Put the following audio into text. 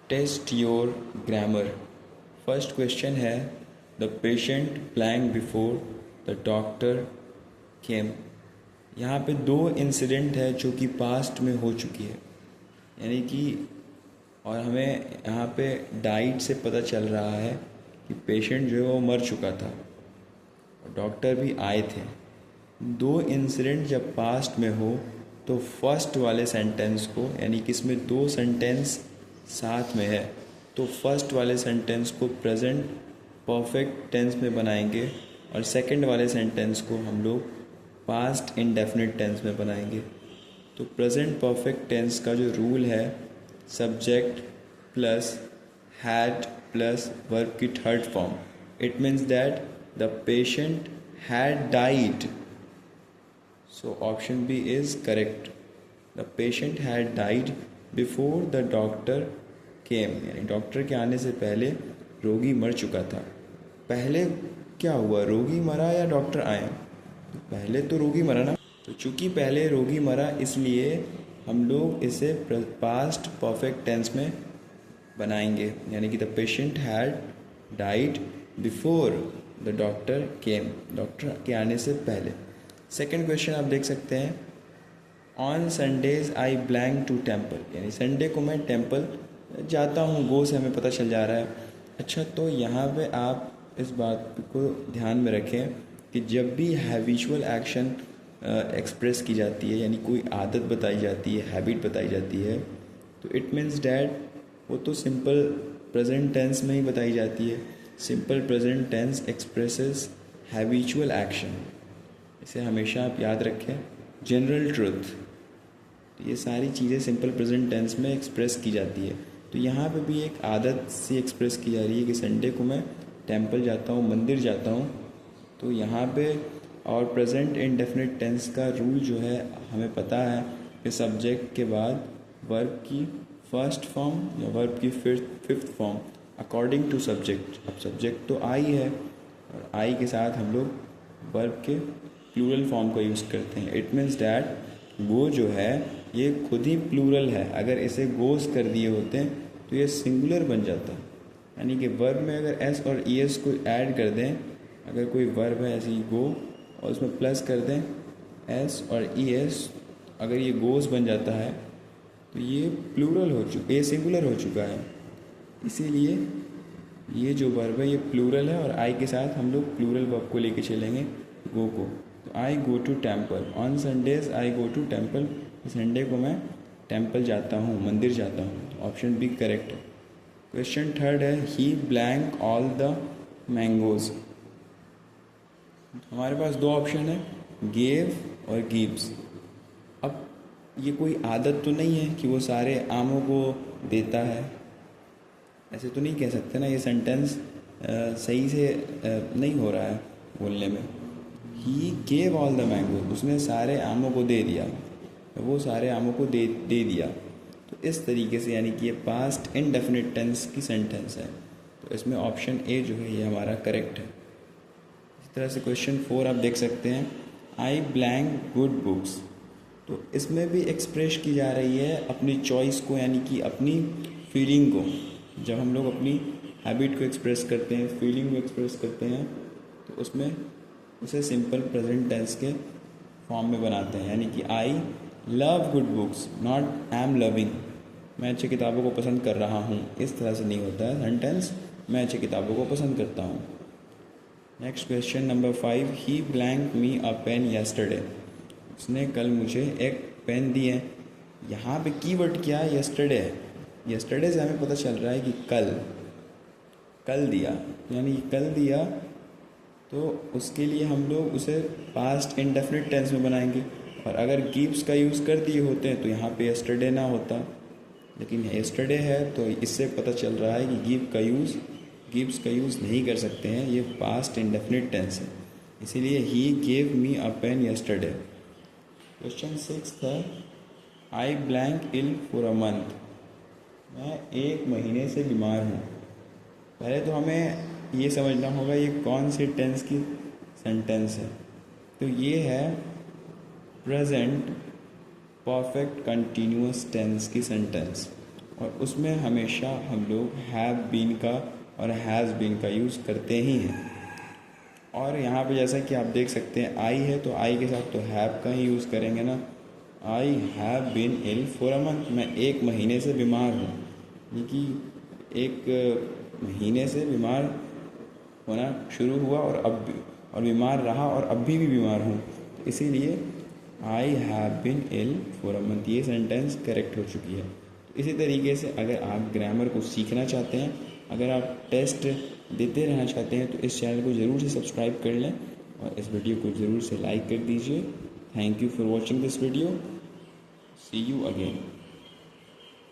Test your grammar. First question है the patient blank before the doctor came. यहाँ पे दो इंसिडेंट है जो कि पास्ट में हो चुकी है, यानी कि और हमें यहाँ पे डाइट से पता चल रहा है कि पेशेंट जो है वो मर चुका था और डॉक्टर भी आए थे। दो इंसिडेंट जब पास्ट में हो तो फर्स्ट वाले सेंटेंस को, यानी कि इसमें दो सेंटेंस साथ में है, तो फर्स्ट वाले सेंटेंस को प्रेजेंट परफेक्ट टेंस में बनाएंगे और सेकंड वाले सेंटेंस को हम लोग पास्ट इंडेफिनिट टेंस में बनाएंगे। तो प्रेजेंट परफेक्ट टेंस का जो रूल है, subject plus had plus verb की third form, it means that the patient had died. So option B is correct. The patient had died before the doctor came. यानी doctor के आने से पहले रोगी मर चुका था। पहले क्या हुआ, रोगी मरा या डॉक्टर आए? तो पहले तो रोगी मरा ना। तो चूंकि पहले रोगी मरा इसलिए हम लोग इसे पास्ट परफेक्ट टेंस में बनाएंगे, यानी कि the patient had died before the doctor came, doctor के आने से पहले। सेकेंड क्वेश्चन आप देख सकते हैं, on Sundays I blank to temple, यानी संडे को मैं टेम्पल जाता हूँ। गो से हमें पता चल जा रहा है। अच्छा, तो यहाँ पे आप इस बात को ध्यान में रखें कि जब भी हैबिचुअल एक्शन एक्सप्रेस की जाती है, यानी कोई आदत बताई जाती है, हैबिट बताई जाती है, तो इट मीन्स डैट वो तो सिंपल प्रेजेंट टेंस में ही बताई जाती है। Simple present tense expresses habitual action, इसे हमेशा आप याद रखें। जनरल ट्रुथ, तो ये सारी चीज़ें सिंपल प्रेजेंट टेंस में एक्सप्रेस की जाती है। तो यहाँ पे भी एक आदत सी एक्सप्रेस की जा रही है कि संडे को मैं टेंपल जाता हूँ, मंदिर जाता हूँ। तो यहाँ पे और प्रेजेंट इंडेफिनिट टेंस का रूल जो है हमें पता है कि सब्जेक्ट के बाद वर्ब की फर्स्ट फॉर्म या वर्ब की fifth form according to subject. अब सब्जेक्ट तो आई है और आई के साथ हम लोग वर्ब के प्लूरल फॉर्म को यूज़ करते हैं। इट मीन्स डैट गो जो है ये खुद ही प्लूरल है। अगर इसे गोस कर दिए होते हैं तो ये सिंगुलर बन जाता, यानी कि वर्ब में अगर एस और ई एस को ऐड कर दें, अगर कोई वर्ब है ऐसे ही गो और उसमें प्लस कर दें एस और ई एस, अगर ये गोस बन जाता है तो ये प्लूरल हो चुका, ये सिंगुलर हो चुका है। इसीलिए ये जो वर्ब है ये प्लूरल है और आई के साथ हम लोग प्लूरल वर्ब को लेके चलेंगे, गो को। तो I go to temple, on Sundays I go to temple, Sunday को मैं टेम्पल जाता हूँ, मंदिर जाता हूँ। ऑप्शन बी करेक्ट है। क्वेश्चन थर्ड है, he blank all the mangoes. हमारे पास दो ऑप्शन है, गेव और गिव्स। अब ये कोई आदत तो नहीं है कि वो सारे आमों को देता है, ऐसे तो नहीं कह सकते ना। ये सेंटेंस सही से नहीं हो रहा है बोलने में। He gave all the mango, उसने सारे आमों को दे दिया, वो सारे आमों को दे दिया। तो इस तरीके से, यानी कि ये पास्ट इनडेफिनिट टेंस की सेंटेंस है। तो इसमें ऑप्शन ए जो है ये हमारा करेक्ट है। इस तरह से क्वेश्चन 4 आप देख सकते हैं, आई ब्लैंक गुड बुक्स। तो इसमें भी एक्सप्रेस की जा रही है अपनी चॉइस को, यानी कि अपनी फीलिंग को। जब हम लोग अपनी हैबिट को एक्सप्रेस करते हैं, फीलिंग को एक्सप्रेस करते हैं, तो उसमें उसे सिंपल प्रेजेंट टेंस के फॉर्म में बनाते हैं, यानी कि I love good books, not I am loving, मैं अच्छी किताबों को पसंद कर रहा हूँ। इस तरह से नहीं होता है सेंटेंस, मैं अच्छी किताबों को पसंद करता हूँ। Next question number 5, he blank me a pen yesterday, उसने कल मुझे एक पेन दी है। यहाँ पे कीवर्ड क्या है, येस्टरडे है। येस्टरडे से हमें पता चल रहा है कि कल दिया, यानी कल दिया, तो उसके लिए हम लोग उसे पास्ट इंडेफिनिट टेंस में बनाएंगे। और अगर गिव्स का यूज़ कर दिए होते हैं तो यहाँ पे येस्टरडे ना होता, लेकिन येस्टरडे है तो इससे पता चल रहा है कि गिव्स का यूज़ नहीं कर सकते हैं, ये पास्ट इंडेफिनिट टेंस है। इसीलिए he gave me a pen yesterday. Question 6 था, I blank ill for a month, मैं 1 महीने से बीमार हूँ। पहले तो हमें ये समझना होगा ये कौन सी टेंस की सेंटेंस है। तो ये है प्रेजेंट परफेक्ट कंटिन्यूअस टेंस की सेंटेंस। और उसमें हमेशा हम लोग हैव बीन का और हैज़ बीन का यूज़ करते ही हैं। और यहाँ पे जैसा कि आप देख सकते हैं आई है तो आई के साथ तो हैव का ही यूज़ करेंगे ना। I have been ill for a month, मैं एक महीने से बीमार हूँ, यानी कि एक महीने से बीमार होना शुरू हुआ और अब भी और बीमार रहा और अभी भी बीमार हूँ, तो इसीलिए I have been ill for a month ये सेंटेंस करेक्ट हो चुकी है। तो इसी तरीके से अगर आप ग्रामर को सीखना चाहते हैं, अगर आप टेस्ट देते रहना चाहते हैं, तो इस चैनल को ज़रूर से सब्सक्राइब कर लें और इस वीडियो को ज़रूर से लाइक कर दीजिए। Thank you for watching this video. See you again.